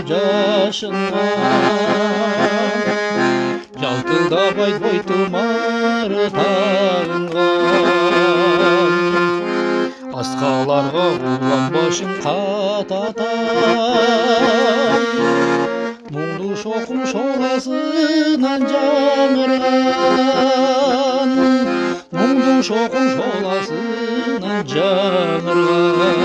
жашынған, жалтылдабай бойтұмары тағынған. Асқаларға улан башын қататай, мұңды шоқым шоласынан жаңырған, мұңды шоқым шоласынан жаңырған.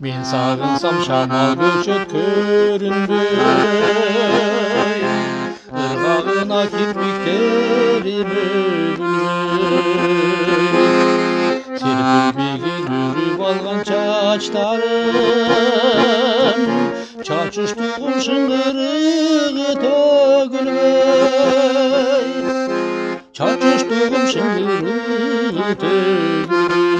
Мен сағынсам шамал көшет көрінбей, ырғағына кирпиктерім өгілмей. Серпілмеген үріп алған чачтарым, чачыштығым шыңғырығы төгілмей, чачыштығым шыңғырығы төгілмей.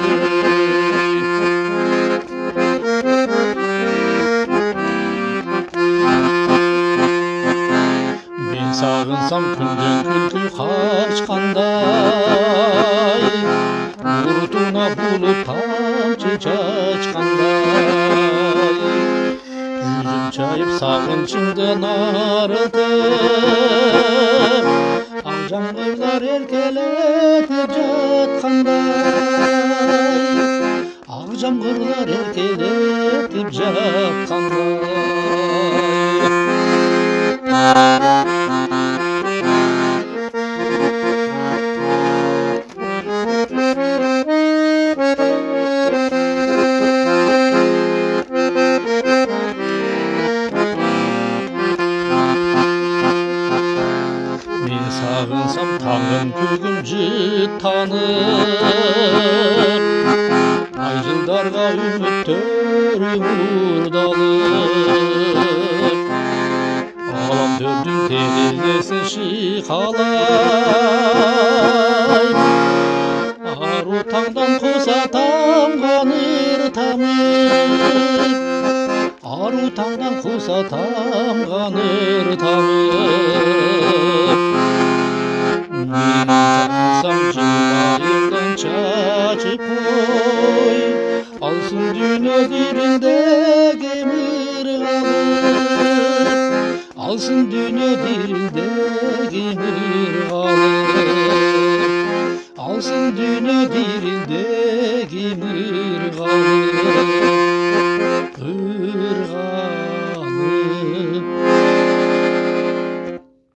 Мен сағынсам күнден күлкі қашқандай, ұртына бұлып тамшы чачқандай. Жүзім чайып сағынышымды нарытып, ақ жаңбырлар еркелетіп жатқандай, ақ жаңбырлар еркелетіп жатқандай. Мен сағынсам таңым көгім жыттанып, ай жылдарға үміттерім ұрдалып. Ғалам төрдің терезесі шиқалай, ару таңдан қоса тамған ыртамып, ару таңдан қоса тамған ыртамып. Мен сағынсам жылайымдан чачып қой, алсын дүние дирілдегі мір қалып, алсын дүние дирілдегі мір қалып, алсын дүние дирілдегі мір